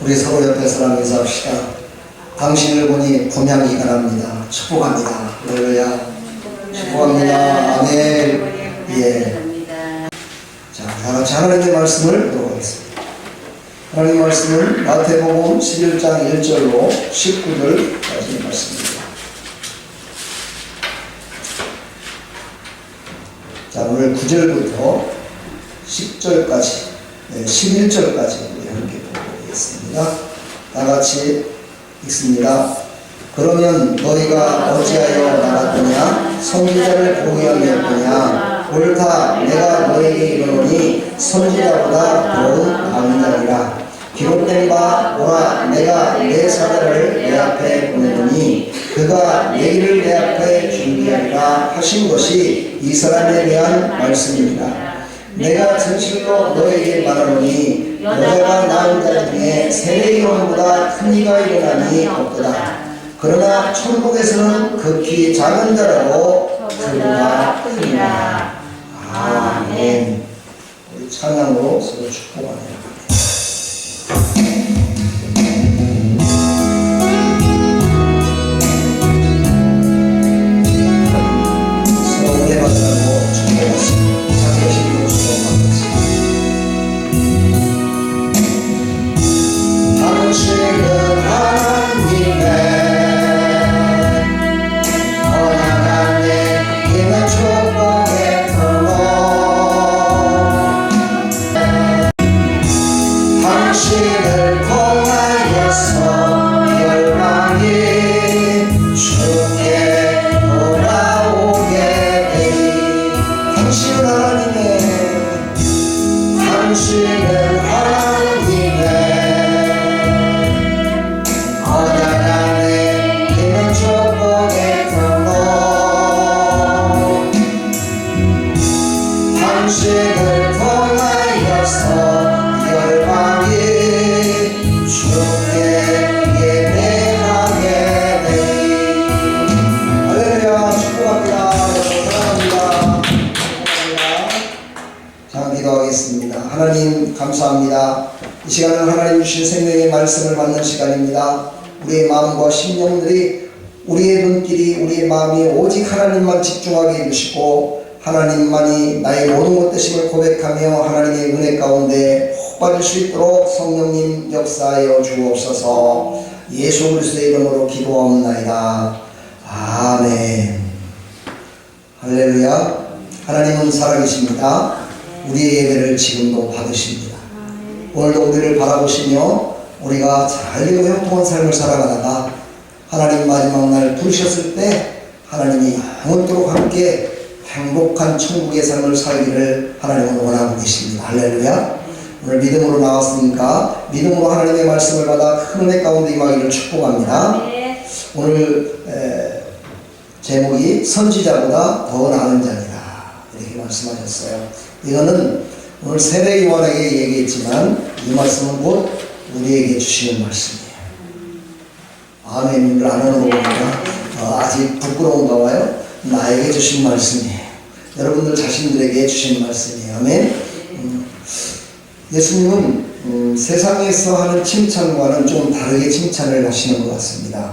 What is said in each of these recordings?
우리 서로 옆에 사람 인사합시다. 당신을 보니 분양이 가랍니다. 축복합니다. 할렐루야. 축복합니다. 아멘. 예. 자, 다같이 하나님의 말씀을 보도록 하겠습니다. 하나님의 말씀은 마태복음 11장 1절로 19절까지의 말씀입니다. 자, 오늘 9절부터 10절까지, 11절까지 우리 함께 보겠습니다. 다 같이 읽습니다. 그러면 너희가 어찌하여 나갔더냐? 선지자를 보호하였더냐? 옳다, 내가 너에게 이르노니 선지자보다 더욱 나은 자니라. 기록된 바 오라, 내가 내 사자를 내 앞에 보내더니 그가 내 길을 내 앞에 준비하리라 하신 것이 이 사람에 대한 말씀입니다. 내가 진실로 너에게 말하노니 여자가 낳은 자 중에 세례요한보다 큰 이가 일어나니 없도다. 그러나 천국에서는 극히 작은 자라도 그보다 크니라. 아멘. 우리 찬양으로 서로 축복하네요. 하나님 감사합니다. 이 시간은 하나님 주신 생명의 말씀을 받는 시간입니다. 우리의 마음과 심령들이, 우리의 눈길이, 우리의 마음이 오직 하나님만 집중하게 해주시고 하나님만이 나의 모든 것 되심을 고백하며 하나님의 은혜 가운데 복 받을 수 있도록 성령님 역사하여 주옵소서. 예수 그리스도의 이름으로 기도하옵나이다. 아멘. 할렐루야. 하나님은 살아계십니다. 우리의 예배를 지금도 받으십니다. 오늘도 우리를 바라보시며 우리가 잘되고 형통한 삶을 살아가다가 하나님 마지막 날 부르셨을 때 하나님이 영원토록 함께 행복한 천국의 삶을 살기를 하나님은 원하고 계십니다. 할렐루야. 오늘 믿음으로 나왔으니까 믿음으로 하나님의 말씀을 받아 큰 은혜 가운데 임하기를 축복합니다. 오늘 제목이 선지자보다 더 나은 자니라 이렇게 말씀하셨어요. 이거는 오늘 세례 요한에게 얘기했지만 이 말씀은 곧 우리에게 주시는 말씀이에요. 아멘을 안 하는 거 보니까 아직 부끄러운가 봐요. 나에게 주신 말씀이에요. 여러분들 자신들에게 주신 말씀이에요. 아멘. 예수님은 세상에서 하는 칭찬과는 좀 다르게 칭찬을 하시는 것 같습니다.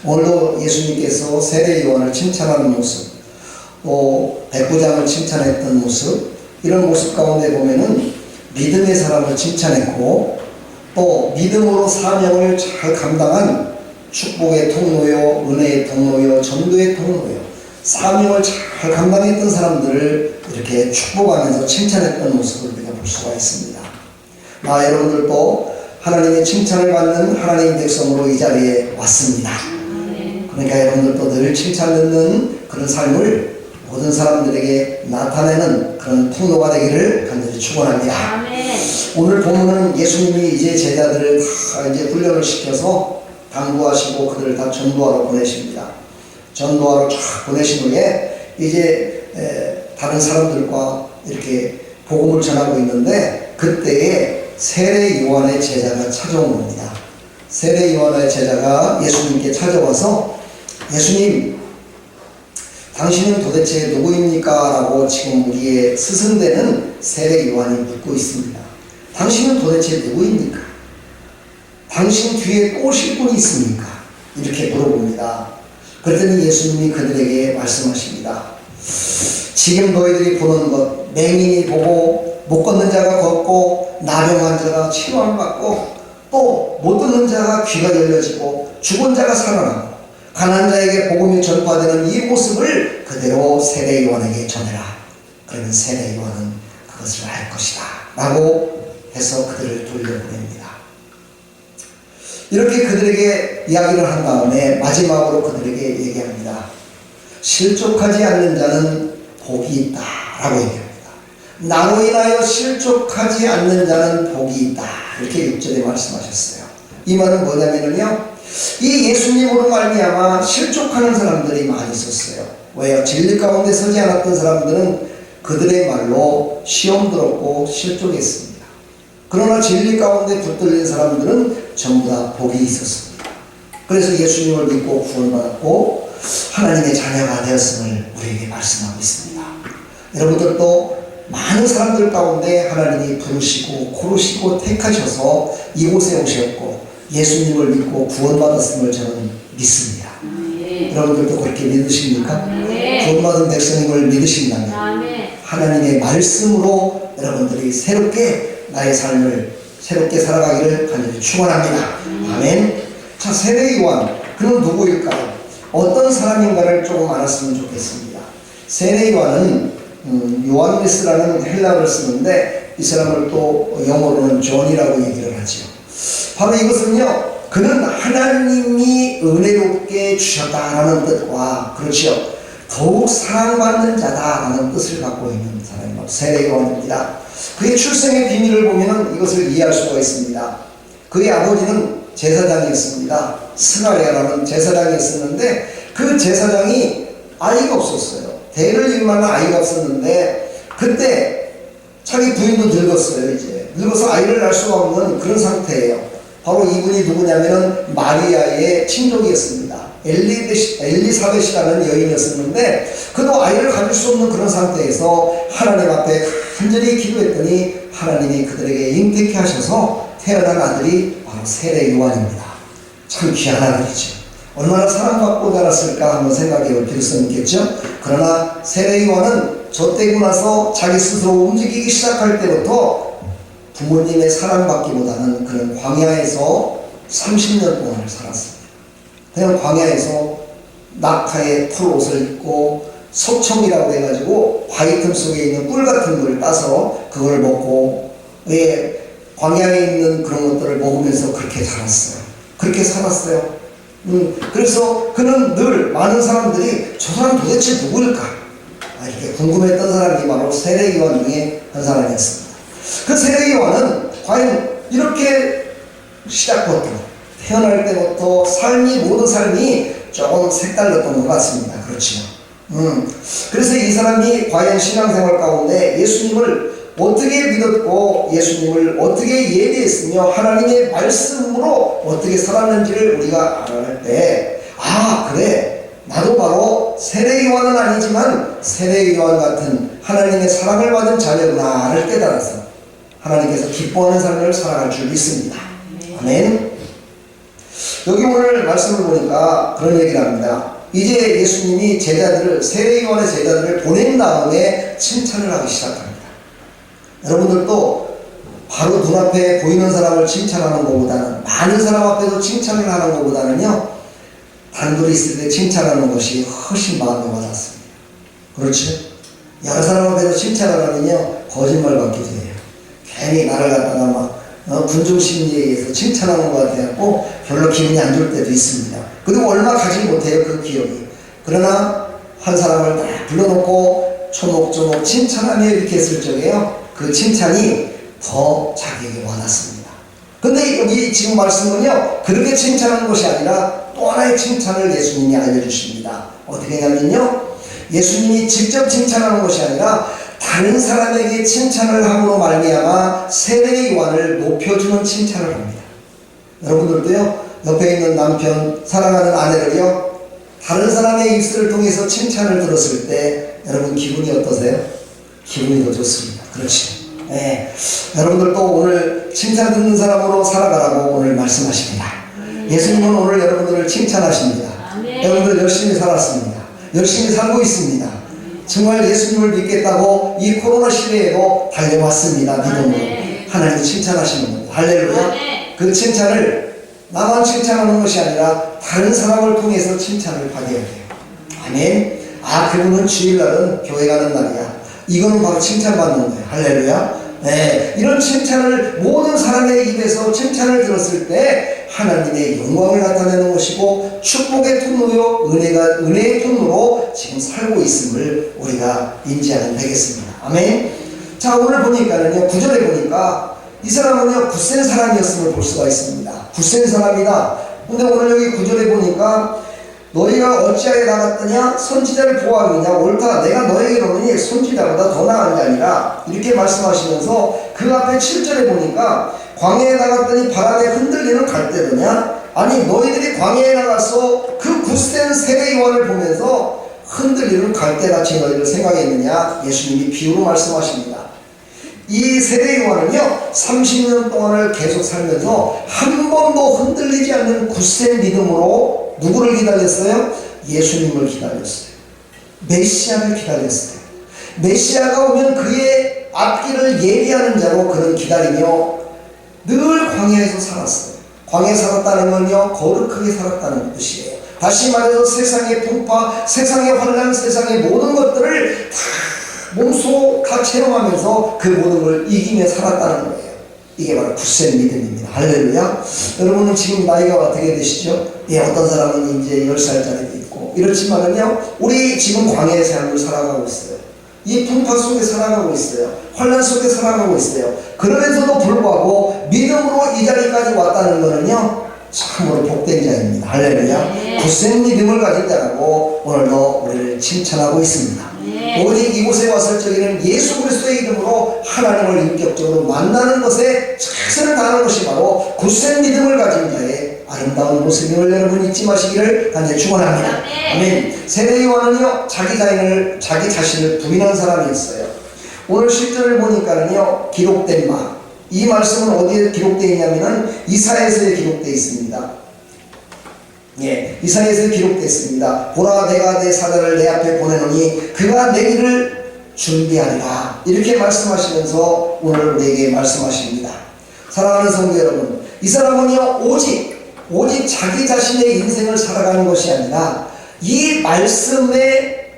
오늘도 예수님께서 세례 요한을 칭찬하는 모습, 또 백부장을 칭찬했던 모습, 이런 모습 가운데 보면은 믿음의 사람을 칭찬했고 또 믿음으로 사명을 잘 감당한 축복의 통로요, 은혜의 통로요, 전도의 통로요, 사명을 잘 감당했던 사람들을 이렇게 축복하면서 칭찬했던 모습을 우리가 볼 수가 있습니다. 여러분들도 하나님의 칭찬을 받는 하나님의 백성으로 이 자리에 왔습니다. 그러니까 여러분들도 늘 칭찬 듣는 그런 삶을 모든 사람들에게 나타내는 그런 통로가 되기를 간절히 축원합니다. 아멘. 오늘 본문은 예수님이 이제 제자들을 다 이제 훈련을 시켜서 당부하시고 그들을 다 전도하러 보내십니다. 전도하러 쫙 보내신 후에 이제 다른 사람들과 이렇게 복음을 전하고 있는데 그때에 세례 요한의 제자가 찾아온 겁니다. 세례 요한의 제자가 예수님께 찾아와서 예수님, 당신은 도대체 누구입니까? 라고 지금 우리의 스승되는 세례 요한이 묻고 있습니다. 당신은 도대체 누구입니까? 당신 뒤에 또 오실 분이 있습니까? 이렇게 물어봅니다. 그랬더니 예수님이 그들에게 말씀하십니다. 지금 너희들이 보는 것, 맹인이 보고 못 걷는 자가 걷고 나병한 자가 치료함을 받고 또 못 듣는 자가 귀가 열려지고 죽은 자가 살아나고 가난한 자에게 복음이 전파되는 이 모습을 그대로 세례 요한에게 전해라. 그러면 세례 요한은 그것을 알 것이다 라고 해서 그들을 돌려보냅니다. 이렇게 그들에게 이야기를 한 다음에 마지막으로 그들에게 얘기합니다. 실족하지 않는 자는 복이 있다 라고 얘기합니다. 나로 인하여 실족하지 않는 자는 복이 있다 이렇게 6절에 말씀하셨어요. 이 말은 뭐냐면요, 이 예수님으로 말미암아 실족하는 사람들이 많이 있었어요. 왜요? 진리 가운데 서지 않았던 사람들은 그들의 말로 시험 들었고 실족했습니다. 그러나 진리 가운데 붙들린 사람들은 전부 다 복이 있었습니다. 그래서 예수님을 믿고 구원받았고 하나님의 자녀가 되었음을 우리에게 말씀하고 있습니다. 여러분들도 많은 사람들 가운데 하나님이 부르시고 고르시고 택하셔서 이곳에 오셨고 예수님을 믿고 구원받았음을 저는 믿습니다. 여러분들도 그렇게 믿으십니까? 구원받은 백성임을 믿으신다면 하나님의 말씀으로 여러분들이 새롭게 나의 삶을 새롭게 살아가기를 간절히 축원합니다. 아멘. 자, 세례 요한, 그는 누구일까요? 어떤 사람인가를 조금 알았으면 좋겠습니다. 세례 요한은 요한네스라는 헬라어를 쓰는데 이 사람을 또 영어로는 존이라고 얘기를 하죠. 바로 이것은요, 그는 하나님이 은혜롭게 주셨다라는 뜻과, 그렇죠, 더욱 사랑받는 자다라는 뜻을 갖고 있는 사람이 바로 세례 요한입니다. 그의 출생의 비밀을 보면 이것을 이해할 수가 있습니다. 그의 아버지는 제사장이었습니다. 스가랴라는 제사장이었었는데 그 제사장이 아이가 없었어요. 대를 이을 아이가 없었는데 그때 자기 부인도 늙었어요. 이제 늙어서 아이를 낳을 수가 없는 그런 상태예요. 바로 이분이 누구냐면은 마리아의 친족이었습니다. 엘리사벳이라는 여인이었었는데 그도 아이를 가질 수 없는 그런 상태에서 하나님 앞에 간절히 기도했더니 하나님이 그들에게 잉태케 하셔서 태어난 아들이 바로 세례 요한입니다. 참 귀한 아들이죠. 얼마나 사랑받고 자랐을까 한번 생각해 볼 필요성이 있겠죠. 그러나 세례 요한은 젖되고 나서 자기 스스로 움직이기 시작할 때부터 부모님의 사랑받기보다는 그런 광야에서 30년 동안을 살았습니다. 그냥 광야에서 낙타의 털옷을 입고 석청이라고 해가지고 바위 틈 속에 있는 꿀 같은 걸 따서 그걸 먹고 광야에 있는 그런 것들을 먹으면서 그렇게 자랐어요. 그렇게 살았어요. 그래서 그는 늘 많은 사람들이 저 사람 도대체 누구일까? 이렇게 궁금했던 사람이 바로 세례 요한 중에 한 사람이었습니다. 그 세례 요한은 과연 이렇게 시작부터 태어날 때부터 모든 삶이 조금 색달랐던 것 같습니다. 그렇죠. 그래서 이 사람이 과연 신앙생활 가운데 예수님을 어떻게 믿었고 예수님을 어떻게 예배했으며 하나님의 말씀으로 어떻게 살았는지를 우리가 알아낼 때, 아 그래, 나도 바로 세례 요한은 아니지만 세례 요한 같은 하나님의 사랑을 받은 자녀구나를 깨달아서 하나님께서 기뻐하는 삶을 살아갈 줄 믿습니다. 아멘. 여기 오늘 말씀을 보니까 그런 얘기를 합니다. 이제 예수님이 세례 요한의 제자들을 보낸 다음에 칭찬을 하기 시작합니다. 여러분들도 바로 눈앞에 보이는 사람을 칭찬하는 것보다는, 많은 사람 앞에서 칭찬을 하는 것보다는요, 단둘이 있을 때 칭찬하는 것이 훨씬 마음에 와닿습니다. 그렇죠? 여러 사람 앞에서 칭찬을 하면요, 거짓말 같기도 해요. 괜히 나를 갖다가 막 군중심리에 의해서 칭찬하는 것 같아갖고 별로 기분이 안 좋을 때도 있습니다. 그리고 얼마 가지 못해요, 그 기억이. 그러나 한 사람을 딱 불러놓고 초목초목 칭찬하며 이렇게 했을 적에요, 그 칭찬이 더 자기에게 와닿습니다. 근데 여기 지금 말씀은요, 그렇게 칭찬하는 것이 아니라 또 하나의 칭찬을 예수님이 알려주십니다. 어떻게 하냐면요, 예수님이 직접 칭찬하는 것이 아니라 다른 사람에게 칭찬을 함으로 말미암아 세례 요한을 높여주는 칭찬을 합니다. 여러분들도요, 옆에 있는 남편, 사랑하는 아내를요, 다른 사람의 입술을 통해서 칭찬을 들었을 때 여러분 기분이 어떠세요? 기분이 더 좋습니다. 그렇지. 예, 여러분들도 오늘 칭찬 듣는 사람으로 살아가라고 오늘 말씀하십니다. 예수님은 오늘 여러분들을 칭찬하십니다. 여러분들 열심히 살았습니다. 열심히 살고 있습니다. 정말 예수님을 믿겠다고 이 코로나 시대에도 달려왔습니다. 믿음으로 하나님을 칭찬하시는 겁니다. 할렐루야. 그 칭찬을 나만 칭찬하는 것이 아니라 다른 사람을 통해서 칭찬을 받아야 돼요. 아멘. 그분은 주일날은 교회 가는 날이야. 이거는 바로 칭찬받는 거예요. 할렐루야. 네, 이런 칭찬을 모든 사람의 입에서 칭찬을 들었을 때 하나님의 영광을 나타내는 것이고 축복의 통로요 은혜의 통로로 지금 살고 있음을 우리가 인지하면 되겠습니다. 아멘. 자, 오늘 보니까는요, 9절에 보니까 이 사람은요 굳센 사람이었음을 볼 수가 있습니다. 굳센 사람이다. 근데 오늘 여기 9절에 보니까 너희가 어찌하여 나갔더냐? 선지자를 보아하느냐? 옳다. 내가 너에게로는 선지자보다 더 나은 게 아니라 이렇게 말씀하시면서 그 앞에 7절에 보니까 광야에 나갔더니 바람에 흔들리는 갈대더냐? 아니 너희들이 광야에 나가서 그 굳센 세례요한을 보면서 흔들리는 갈대같이 너희를 생각했느냐? 예수님이 비유로 말씀하십니다. 이 세례요한은요 30년 동안을 계속 살면서 한 번도 흔들리지 않는 굳센 믿음으로 누구를 기다렸어요? 예수님을 기다렸어요. 메시아를 기다렸어요. 메시아가 오면 그의 앞길을 예비하는 자로 그는 기다리며 늘 광야에서 살았어요. 광야에 살았다는 건요 거룩하게 살았다는 뜻이에요. 다시 말해서 세상의 풍파, 세상의 환난, 세상의 모든 것들을 다 몸소 다 체험하면서 그 모든 걸 이기며 살았다는 거예요. 이게 바로 굳센 믿음입니다. 할렐루야. 여러분은 지금 나이가 어떻게 되시죠? 어떤 사람은 이제 10살짜리도 있고 이렇지만은요 우리 지금 광야의 삶을 살아가고 있어요. 이 풍파 속에 살아가고 있어요. 환난 속에 살아가고 있어요. 그러면서도 불구하고 믿음으로 이 자리까지 왔다는 거는요 참으로 복된 자입니다. 할렐루야. 굳센 믿음을 가진 자라고 오늘도 우리를 칭찬하고 있습니다. 오직 이곳에 왔을 적에는 예수 그리스도의 이름으로 하나님을 인격적으로 만나는 것에 최선을 다하는 것이 바로 굳센 믿음을 가진 자의 아름다운 모습임을 여러분 잊지 마시기를 간절히 축원합니다. 아멘. 세례 요한은요 자기 자신을 부인한 사람이었어요. 오늘 실전을 보니까는요 기록된 이 말씀은 어디에 기록되어 있냐면은 이사야서에 기록되어 있습니다. 이사야서에 기록되어 보라 내가 내 사자를 내 앞에 보내노니 그가 내 길을 준비하리라. 이렇게 말씀하시면서 오늘 우리에게 말씀하십니다. 사랑하는 성도 여러분, 이 사람은요 오직 자기 자신의 인생을 살아가는 것이 아니라 이 말씀에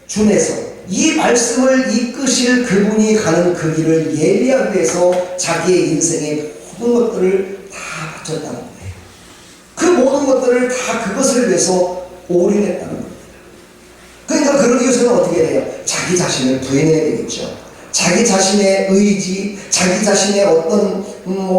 준해서 이 말씀을 이끄실 그분이 가는 그 길을 예비하기 위해서 자기의 인생의 모든 것들을 다 바쳤다는 거예요. 그 모든 것들을 다 그것을 위해서 올인했다는 겁니다. 그러니까 그러기 위해서는 어떻게 해야 돼요? 자기 자신을 부인해야 되겠죠. 자기 자신의 의지, 자기 자신의 어떤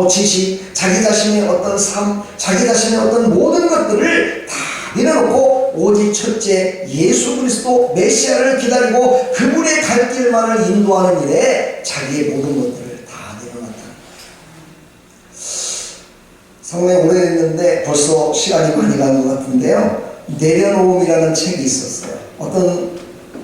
지식, 자기 자신의 어떤 삶, 자기 자신의 어떤 모든 것들을 다 내려놓고 오직 첫째 예수 그리스도 메시아를 기다리고 그분의 갈 길만을 인도하는 일에 자기의 모든 것들을 다 내려놨다는 거예요. 상당히 오래됐는데 벌써 시간이 많이 간 것 같은데요. 내려놓음이라는 책이 있었어요. 어떤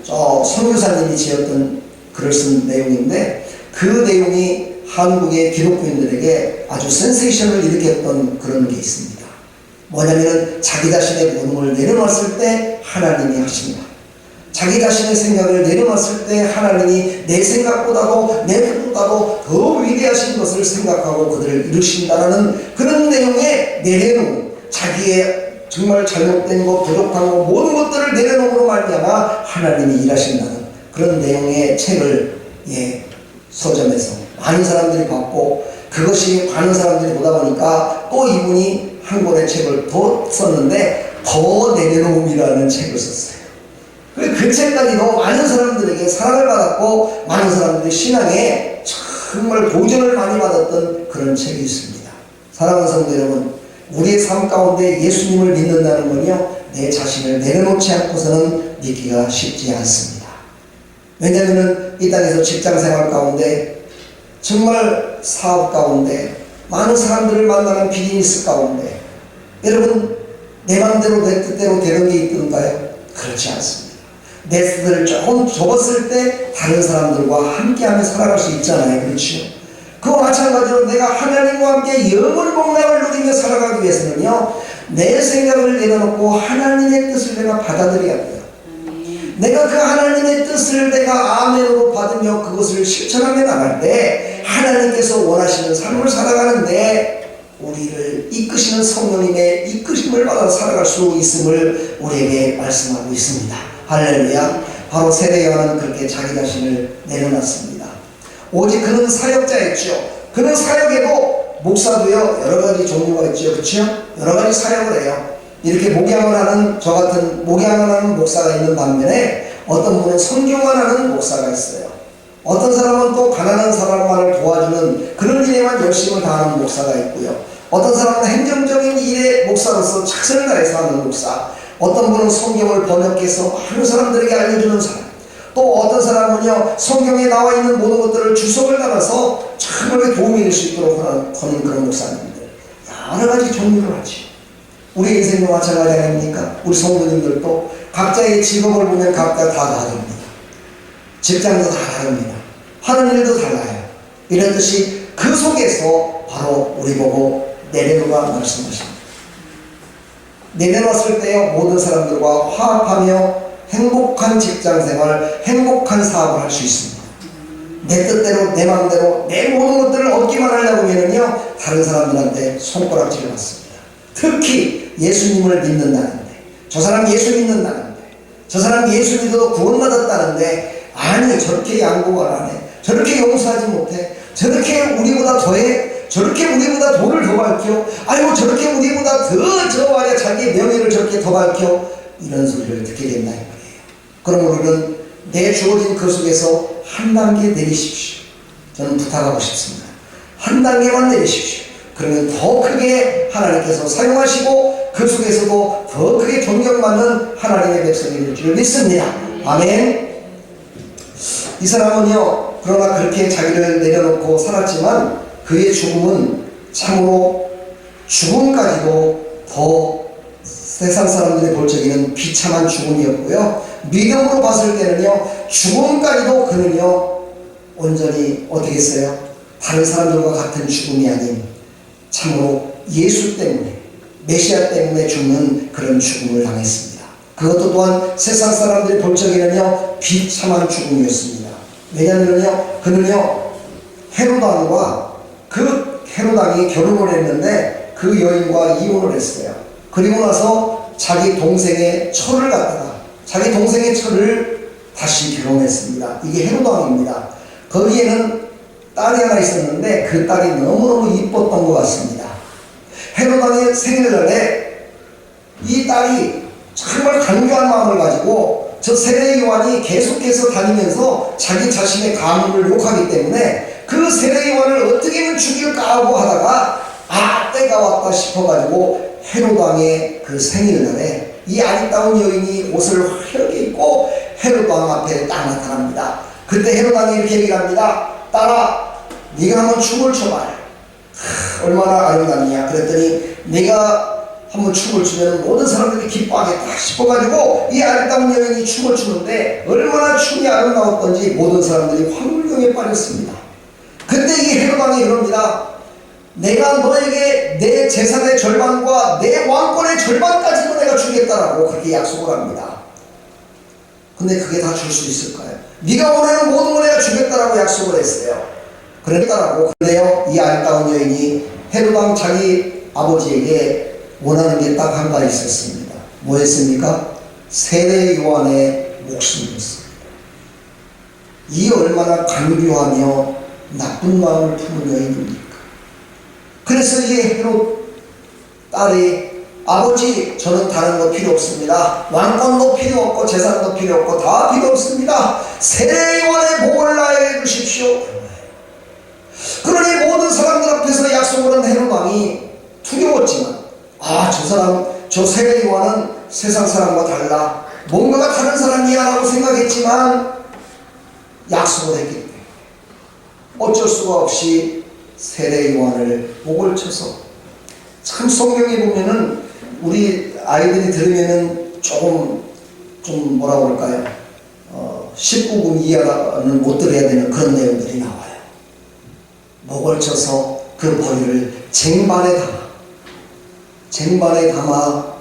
선교사님이 지었던 글을 쓴 내용인데 그 내용이 한국의 기독교인들에게 아주 센세이션을 일으켰던 그런 게 있습니다. 뭐냐면 자기 자신의 모든 걸 내려놨을 때 하나님이 하신다. 자기 자신의 생각을 내려놨을 때 하나님이 내 생각보다도 내 뜻보다도 더 위대하신 것을 생각하고 그들을 이루신다라는 그런 내용의 내려놓음, 자기의 정말 잘못된 것, 부족한 것, 모든 것들을 내려놓음으로 말미암아 하나님이 일하신다는 그런 내용의 책을 서점에서 많은 사람들이 받고 그것이 많은 사람들이 보다 보니까 또 이분이 한 권의 책을 더 썼는데 더 내려놓음이라는 책을 썼어요. 그 책까지도 많은 사람들에게 사랑을 받았고 많은 사람들이 신앙에 정말 보존을 많이 받았던 그런 책이 있습니다. 사랑하는 성도 여러분, 우리의 삶 가운데 예수님을 믿는다는 건요 내 자신을 내려놓지 않고서는 믿기가 쉽지 않습니다. 왜냐하면 이 땅에서 직장생활 가운데 정말 사업 가운데 많은 사람들을 만나는 비즈니스 가운데 여러분 내 맘대로 내 뜻대로 되는 게 있던가요? 그렇지 않습니다. 내 뜻을 조금 접었을 때 다른 사람들과 함께하며 살아갈 수 있잖아요. 그렇죠? 그와 마찬가지로 내가 하나님과 함께 영원 복락을 누리며 살아가기 위해서는요, 내 생각을 내려놓고 하나님의 뜻을 내가 받아들여야 돼요. 내가 그 하나님의 뜻을 내가 아멘으로 받으며 그것을 실천하며 나갈 때 하나님께서 원하시는 삶을 살아가는데 우리를 이끄시는 성령님의 이끄심을 받아 살아갈 수 있음을 우리에게 말씀하고 있습니다. 할렐루야. 바로 세례 요한은 그렇게 자기 자신을 내려놨습니다. 오직 그는 사역자였죠. 그는 사역에도 목사도요 여러 가지 종류가 있죠. 그렇죠? 여러 가지 사역을 해요. 이렇게 목양을 하는 저 같은 목양을 하는 목사가 있는 반면에 어떤 분은 선교만 하는 목사가 있어요. 어떤 사람은 또 가난한 사람만을 도와주는 그런 일에만 열심을 다하는 목사가 있고요. 어떤 사람은 행정적인 일에 목사로서 최선을 다해서 하는 목사, 어떤 분은 성경을 번역해서 많은 사람들에게 알려주는 사람, 또 어떤 사람은요 성경에 나와 있는 모든 것들을 주석을 달아서 참으로 도움이 될 수 있도록 하는 그런 목사님들, 여러 가지 종류를 하죠. 우리 인생도 마찬가지 아닙니까? 우리 성도님들도 각자의 직업을 보면 각자 다 다릅니다. 직장도 다 다릅니다. 하는 일도 달라요. 이렇듯이 그 속에서 바로 우리 보고 내려놓으라 말씀하십니다. 내려놨을 때요 모든 사람들과 화합하며 행복한 직장생활, 행복한 사업을 할 수 있습니다. 내 뜻대로 내 마음대로 내 모든 것들을 얻기만 하려고 하면요 다른 사람들한테 손가락질을 받습니다. 특히 예수님을 믿는다는데, 저 사람 예수 믿는다는데, 저 사람 예수 믿어도 구원받았다는데, 아니 저렇게 양보를 안 해, 저렇게 용서하지 못해, 저렇게 우리보다 더해, 저렇게 우리보다 돈을 더 밝혀, 아이고 저렇게 우리보다 더 저와야 자기의 명예를 저렇게 더 밝혀, 이런 소리를 듣게 된다 이 말이에요. 그럼 우리는 내 주어진 그 속에서 한 단계 내리십시오. 저는 부탁하고 싶습니다. 한 단계만 내리십시오. 그러면 더 크게 하나님께서 사용하시고 그 속에서도 더 크게 존경받는 하나님의 백성이 될 줄 믿습니다. 아멘. 이 사람은요 그러나 그렇게 자기를 내려놓고 살았지만 그의 죽음은 참으로 죽음까지도 더 세상 사람들이 볼 적에는 비참한 죽음이었고요, 믿음으로 봤을 때는요 죽음까지도 그는요 온전히 어떻게 했어요? 다른 사람들과 같은 죽음이 아닌 참으로 예수 때문에, 메시아 때문에 죽는 그런 죽음을 당했습니다. 그것도 또한 세상 사람들이 볼 적에는요 비참한 죽음이었습니다. 왜냐하면요 그는요 헤로당과 그 헤로당이 결혼을 했는데 그 여인과 이혼을 했어요. 그리고 나서 자기 동생의 처를 갖다가 자기 동생의 처를 다시 결혼했습니다. 이게 헤로당입니다. 거기에는 딸이 하나 있었는데 그 딸이 너무너무 이뻤던 것 같습니다. 헤로당의 생일날에 이 딸이 정말 간교한 마음을 가지고 저 세례 요한이 계속해서 다니면서 자기 자신의 가문을 욕하기 때문에 그 세례 요한을 어떻게든 죽일까 하고 하다가 때가 왔다 싶어가지고 헤로당의 그 생일날에 이 아리따운 여인이 옷을 화려하게 입고 헤로당 앞에 딱 나타납니다. 그때 헤로당이 이렇게 얘기를 합니다. 딸아, 네가 한번 춤을 춰봐라. 얼마나 아름답냐. 그랬더니 네가 한번 춤을 추면 모든 사람들이 기뻐하겠다 싶어가지고 이 아리따운 여인이 춤을 추는데 얼마나 춤이 아름다웠던지 모든 사람들이 황홀경에 빠졌습니다. 그때 이 헤로당이 그럽니다. 내가 너에게 내 재산의 절반과 내 왕권의 절반까지도 내가 주겠다라고 그렇게 약속을 합니다. 근데 그게 다 줄 수 있을까요? 네가 원하는 모든 걸 내가 주겠다라고 약속을 했어요. 그랬다라고. 그래요 이 아리따운 여인이 헤로당 자기 아버지에게 원하는 게 딱 한 가지 있었습니다. 뭐였습니까? 세례 요한의 목숨이었습니다. 이 얼마나 간교하며 나쁜 마음을 품은 여인입니까? 그래서 이 헤롯 딸이 아버지 저는 다른 거 필요 없습니다. 왕권도 필요 없고 재산도 필요 없고 다 필요 없습니다. 세례 요한의 복을 나에게 주십시오. 그러니 모든 사람들 앞에서 약속을 한 헤롯 왕이 두려웠지만 저 사람, 저 세례 요한은 세상 사람과 달라 뭔가가 다른 사람이야 라고 생각했지만 약속을 했기 때문에 어쩔 수가 없이 세례 요한을 목을 쳐서, 참 성경에 보면은 우리 아이들이 들으면은 조금 좀 뭐라고 할까요? 19금 이하는 못 들어야 되는 그런 내용들이 나와요. 목을 쳐서 그 보리를 쟁반에 담아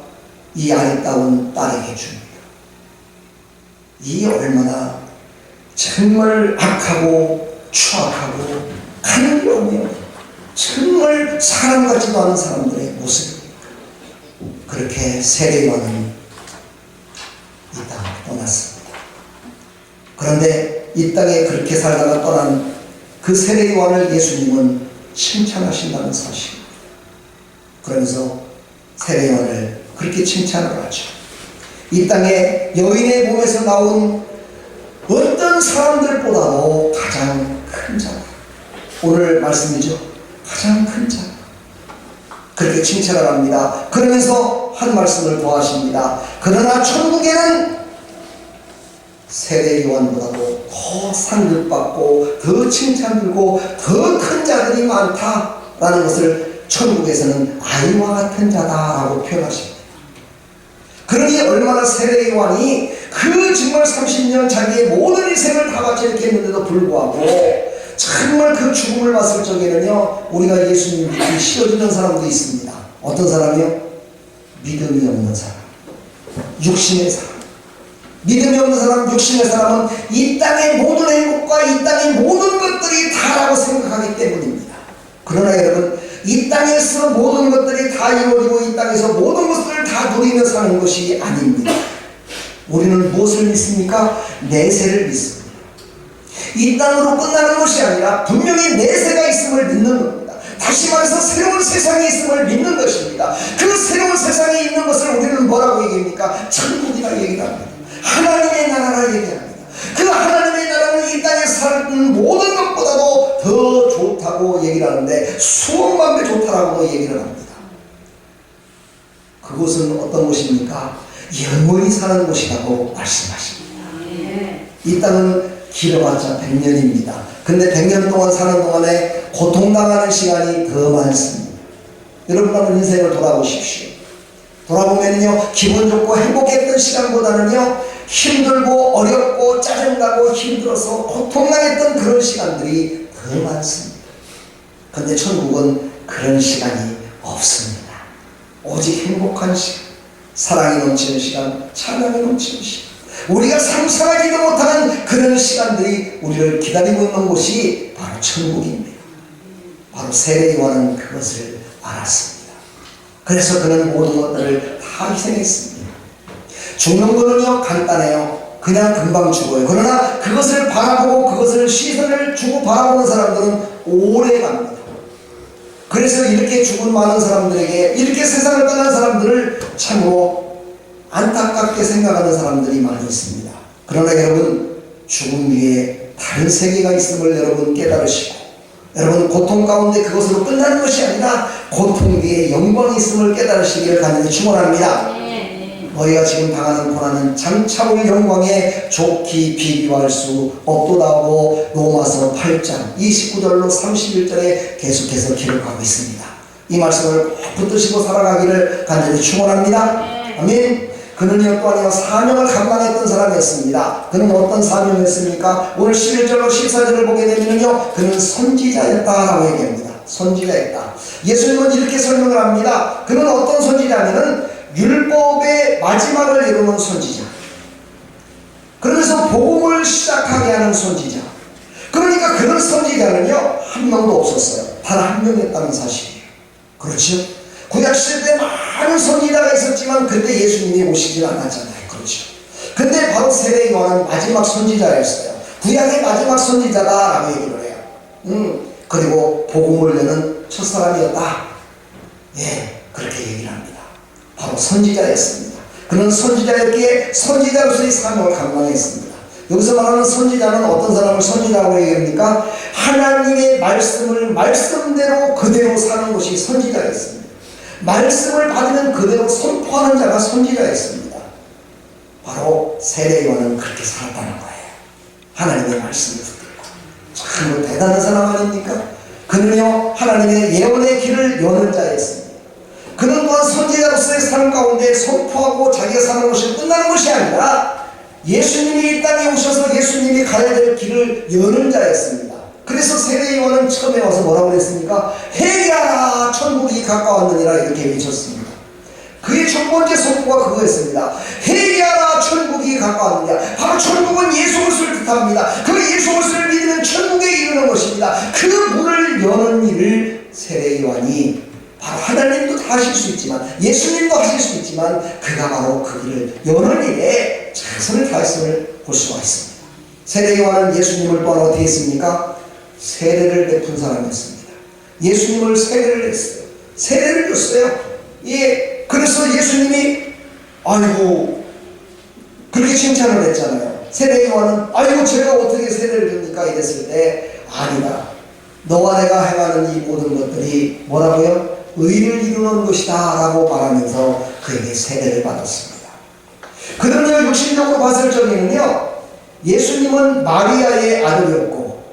이 아리따운 딸에게 줍니다. 이 얼마나 정말 악하고 추악하고 간교하며 정말 사람 같지도 않은 사람들의 모습입니다. 그렇게 세례요한은 이 땅을 떠났습니다. 그런데 이 땅에 그렇게 살다가 떠난 그 세례요한을 예수님은 칭찬하신다는 사실입니다. 그러면서 세례요한을 그렇게 칭찬을 하죠. 이 땅에 여인의 몸에서 나온 어떤 사람들보다도 가장 큰 자다. 오늘 말씀이죠. 가장 큰 자다. 그렇게 칭찬을 합니다. 그러면서 한 말씀을 더 하십니다. 그러나 천국에는 세례 요한보다도 더 상급받고 더 칭찬들고 더 큰 자들이 많다라는 것을 천국에서는 아이와 같은 자다라고 표현하십니다. 그러니 얼마나 세례 요한이 그 정말 30년 자기의 모든 인생을 다 바쳐 이렇게 했는데도 불구하고 정말 그 죽음을 봤을 적에는요, 우리가 예수님 믿기 싫어지는 사람도 있습니다. 어떤 사람이요? 믿음이 없는 사람, 육신의 사람. 믿음이 없는 사람, 육신의 사람은 이 땅의 모든 행복과 이 땅의 모든 것들이 다라고 생각하기 때문입니다. 그러나 여러분, 이 땅에서 모든 것들이 다 이루어지고 이 땅에서 모든 것들을 다 누리며 사는 것이 아닙니다. 우리는 무엇을 믿습니까? 내세를 믿습니다. 이 땅으로 끝나는 것이 아니라 분명히 내세가 있음을 믿는 겁니다. 다시 말해서 새로운 세상이 있음을 믿는 것입니다. 그 새로운 세상에 있는 것을 우리는 뭐라고 얘기합니까? 천국이라 얘기를 합니다. 하나님의 나라라 얘기합니다. 그 하나님의 나라는 이 땅에 사는 모든 것보다도 더 좋다고 얘기를 하는데 수억만 배 좋다라고 얘기를 합니다. 그곳은 어떤 곳입니까? 영원히 사는 곳이라고 말씀하십니다. 이 땅은 길어봤자 100년입니다. 근데 100년 동안 사는 동안에 고통당하는 시간이 더 많습니다. 여러분 한번 인생을 돌아보십시오. 돌아보면요, 기분 좋고 행복했던 시간보다는요, 힘들고 어렵고 짜증나고 힘들어서 고통당했던 그런 시간들이 더 많습니다. 근데 천국은 그런 시간이 없습니다. 오직 행복한 시간, 사랑이 넘치는 시간, 찬양이 넘치는 시간, 우리가 상상하지도 못하는 그런 시간들이 우리를 기다리고 있는 곳이 바로 천국입니다. 바로 세례 요한은 그것을 알았습니다. 그래서 그는 모든 것들을 다 희생했습니다. 죽는 거는요, 간단해요. 그냥 금방 죽어요. 그러나 그것을 바라보고 그것을 시선을 주고 바라보는 사람들은 오래 갑니다. 그래서 이렇게 죽은 많은 사람들에게, 이렇게 세상을 떠난 사람들을 참으로 안타깝게 생각하는 사람들이 많이 있습니다. 그러나 여러분, 죽음 위에 다른 세계가 있음을 여러분 깨달으시고, 여러분 고통 가운데 그것으로 끝나는 것이 아니라 고통 뒤에 영광이 있음을 깨달으시기를 간절히 축원합니다. 너희가 지금 당하는 고난은 장차 올 영광에 좋게 비교할 수 없도다고 로마서 8장 29절로 31절에 계속해서 기록하고 있습니다. 이 말씀을 꼭 붙드시고 살아가기를 간절히 축원합니다. 아멘. 그는요 또한 사명을 감당했던 사람이었습니다. 그는 어떤 사명이었습니까? 오늘 11절로 14절을 보게 되면요, 그는 선지자였다라고 얘기합니다. 선지자였다. 예수님은 이렇게 설명을 합니다. 그는 어떤 선지자냐면은 율법의 마지막을 이루는 선지자. 그러면서 복음을 시작하게 하는 선지자. 그러니까 그런 선지자는요, 한 명도 없었어요. 단 한 명이었다는 사실이에요. 그렇죠? 구약시대 때 많은 선지자가 있었지만 그때 예수님이 오시질 않았잖아요. 그렇죠? 근데 바로 세례 요한은 마지막 선지자였어요. 구약의 마지막 선지자다라고 얘기를 해요. 그리고 복음을 내는 첫 사람이었다. 예, 그렇게 얘기를 합니다. 바로 선지자였습니다. 그는 선지자였기에 선지자로서의 사명을 감당했습니다. 여기서 말하는 선지자는 어떤 사람을 선지자라고 얘기합니까? 하나님의 말씀을 말씀대로 그대로 사는 것이 선지자였습니다. 말씀을 받으면 그대로 선포하는 자가 선지자였습니다. 바로 세례 요한은 그렇게 살았다는 거예요. 하나님의 말씀을 듣고. 참 대단한 사람 아닙니까? 그는요, 하나님의 예언의 길을 여는 자였습니다. 그는 또한 선지자로서의 삶 가운데 선포하고 자기가 사는 것이 끝나는 것이 아니라 예수님이 이 땅에 오셔서 예수님이 가야 될 길을 여는 자였습니다. 그래서 세례 요한은 처음에 와서 뭐라고 그랬습니까? 회개하라 천국이 가까웠느니라 이렇게 외쳤습니다. 그의 첫 번째 선포가 그거였습니다. 회개하라 천국이 가까웠느니라. 바로 천국은 예수 그리스도를 뜻합니다. 그 예수 그리스도를 믿으면 천국에 이르는 것입니다. 그 문을 여는 일을 세례 요한이 바로 하나님도 다 하실 수 있지만 예수님도 하실 수 있지만 그가 바로 그 길을 여는 일에 최선을 다했음을 볼 수가 있습니다. 세례 요한은 예수님을 또한 어떻게 했습니까? 세례를 베푼 사람이었습니다. 예수님을 세례를 했어요. 세례를 줬어요. 예, 그래서 예수님이 아이고 그렇게 칭찬을 했잖아요. 세례 요한은 아이고 제가 어떻게 세례를 줍니까? 이랬을 때 아니다. 너와 내가 행하는 이 모든 것들이 뭐라고요? 의를 이루는 것이다 라고 말하면서 그에게 세례를 받았습니다. 그러면 육신적으로 봤을 적에는요, 예수님은 마리아의 아들이었고,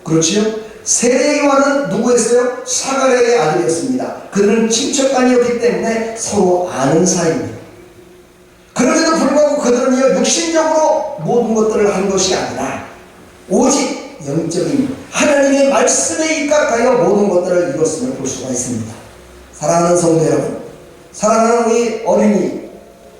그렇지요? 세례 요한은 누구였어요? 사가랴의 아들이었습니다. 그들은 친척간이었기 때문에 서로 아는 사이입니다. 그럼에도 불구하고 그들은요, 육신적으로 모든 것들을 한 것이 아니라 오직 영적인 하나님의 말씀에 입각하여 모든 것들을 이뤘음을 볼 수가 있습니다. 사랑하는 성도 여러분, 사랑하는 우리 어린이,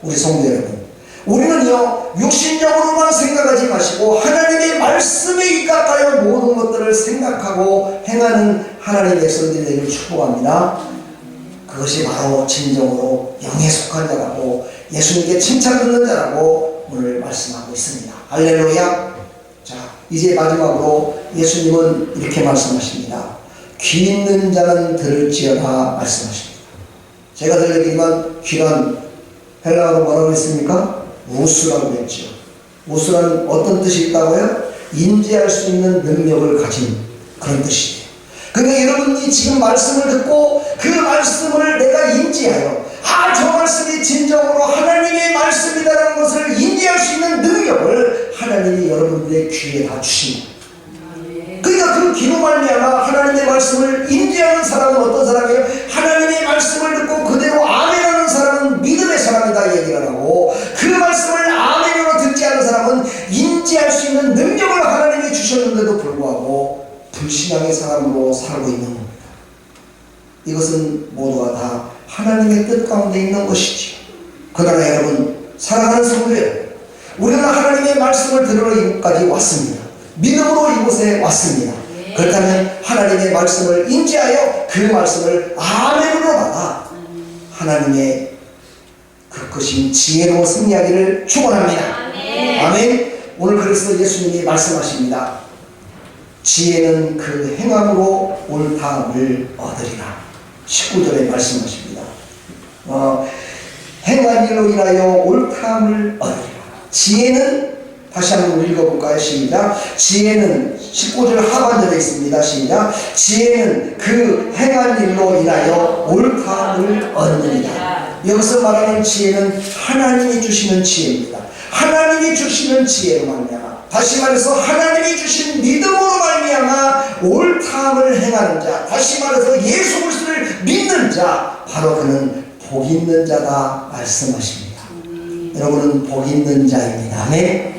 우리 성도 여러분, 우리는요 육신적으로만 생각하지 마시고 하나님의 말씀에 입각하여 모든 것들을 생각하고 행하는 하나님의 백성들이 되기를 축복합니다. 그것이 바로 진정으로 영에 속한 자라고 예수님께 칭찬 듣는 자라고 오늘 말씀하고 있습니다. 할렐루야. 자, 이제 마지막으로 예수님은 이렇게 말씀하십니다. 귀 있는 자는 들을지어다 말씀하십니다. 제가 들려드리지만 귀란 헬라어로 뭐라고 했습니까? 우스라고 했죠. 우스라는 어떤 뜻이 있다고요? 인지할 수 있는 능력을 가진 그런 뜻이에요. 그러니까 여러분이 지금 말씀을 듣고 그 말씀을 내가 인지하여 저 말씀이 진정으로 하나님의 말씀이라는 것을 인지할 수 있는 능력을 하나님이 여러분들의 귀에 다 주십니다. 그러니까 그 귀로 말미암아 하나님의 말씀을 인지하는 사람은 어떤 사람이에요? 하나님의 말씀을 듣고 그대로 아멘하는 사람은 믿음의 사람이다 얘기를 하고, 그 말씀을 아멘으로 듣지 않은 사람은 인지할 수 있는 능력을 하나님이 주셨는데도 불구하고 불신앙의 사람으로 살고 있는 겁니다. 이것은 모두가 다 하나님의 뜻 가운데 있는 것이죠. 그러나 여러분, 사랑하는 성도 여러분, 우리는 하나님의 말씀을 들으러 이곳까지 왔습니다. 믿음으로 이곳에 왔습니다. 그렇다면 하나님의 말씀을 인지하여 그 말씀을 아멘으로 받아 하나님의 그 것인 지혜로 승리하기를 축원합니다. 아멘. 오늘 그래서 예수님이 말씀하십니다. 지혜는 그 행함으로 옳다함을 얻으리라. 19절에 말씀하십니다. 행한 일로 인하여 옳다함을 얻으리라. 지혜는, 다시 한번 읽어볼까요? 시작. 지혜는 19절 하반절에 있습니다. 시작. 지혜는 그 행한 일로 인하여 옳다함을 얻느니라. 여기서 말하는 지혜는 하나님이 주시는 지혜입니다. 하나님이 주시는 지혜로 말미암아, 다시 말해서 하나님이 주신 믿음으로 말미암아 옳다함을 행하는 자, 다시 말해서 예수 그리스도를 믿는 자, 바로 그는 복 있는 자다 말씀하십니다. 여러분은 복 있는 자입니다. 아멘.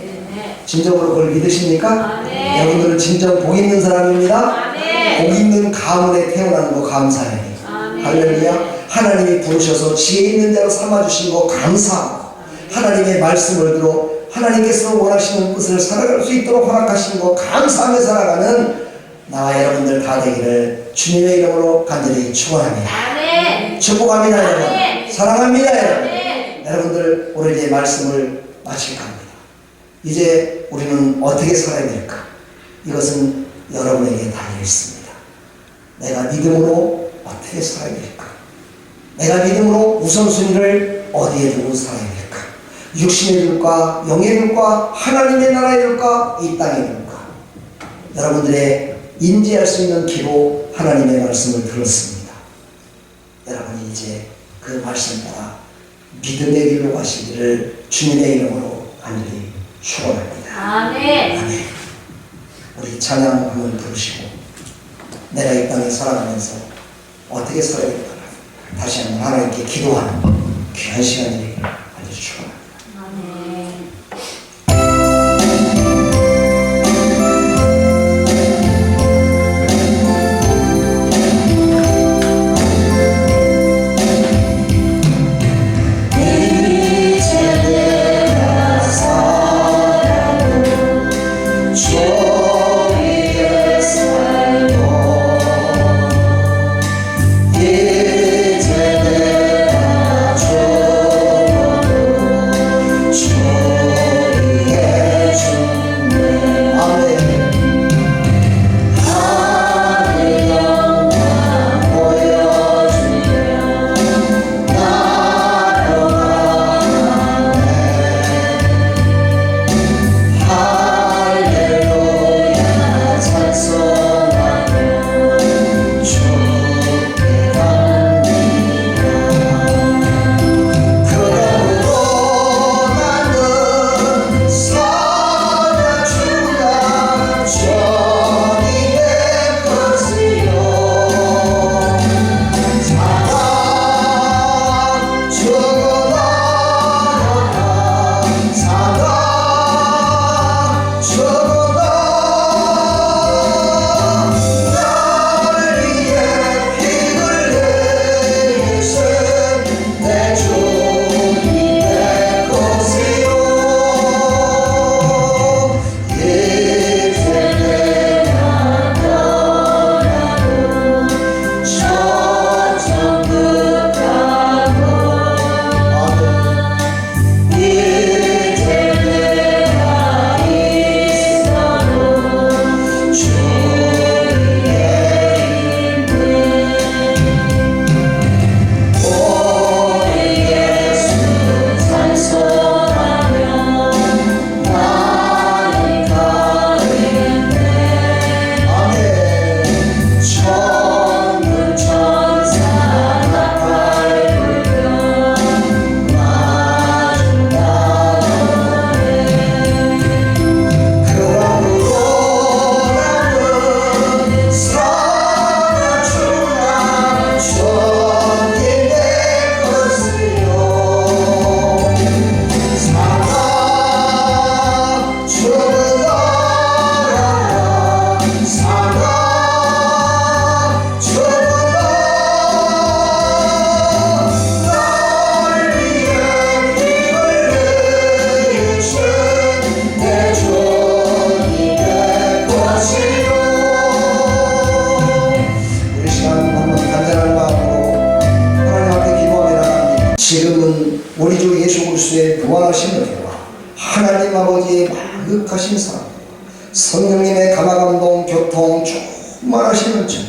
진정으로 그걸 믿으십니까? 아멘. 여러분들은 진정 복 있는 사람입니다. 아멘. 복 있는 가문에 태어나는 거 감사해요. 할렐루야. 하나님이 부르셔서 지혜 있는 자로 삼아주신 거 감사하고, 하나님의 말씀을 들어 하나님께서 원하시는 뜻을 살아갈 수 있도록 허락하신 거 감사하며 살아가는 나와 여러분들 다 되기를 주님의 이름으로 간절히 축원합니다. 아멘. 축복합니다. 여러분. 아멘. 사랑합니다. 여러분. 아멘. 여러분들 오늘 이제 말씀을 마칠까 합니다. 이제 우리는 어떻게 살아야 될까? 이것은 여러분에게 달려 있습니다. 내가 믿음으로 어떻게 살아야 될까? 내가 믿음으로 우선순위를 어디에 두고 살아야 될까? 육신에 둘까? 영에 둘까? 하나님의 나라에 둘까? 이 땅에 둘까? 여러분들의 인지할 수 있는 귀로 하나님의 말씀을 들었습니다. 여러분이 이제 그 말씀 따라 믿음의 길로 가시기를 주님의 이름으로 간절히 축원합니다. 아멘. 아멘. 우리 찬양 한번 들으시고 내가 이 땅에 살아가면서 어떻게 살아야 될까 다시 한번 하나님께 기도하는 귀한 시간이 되기를 간절히 축원합니다. 아멘. 하신 사람, 성령님의 감화감동 교통 충만하시는 분,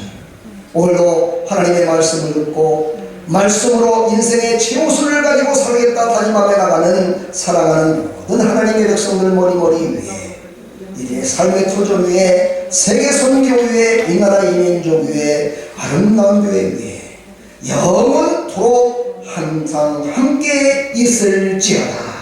오늘도 하나님의 말씀을 듣고 말씀으로 인생의 최우수를 가지고 살겠다 다짐하며 나가는 사랑하는 모든 하나님의 백성들 머리머리 위에, 이제 삶의 터전 위에, 세계 선교 위에, 이 나라 이민족 위에, 아름다운 교회 위에 영원토록 항상 함께 있을지어다.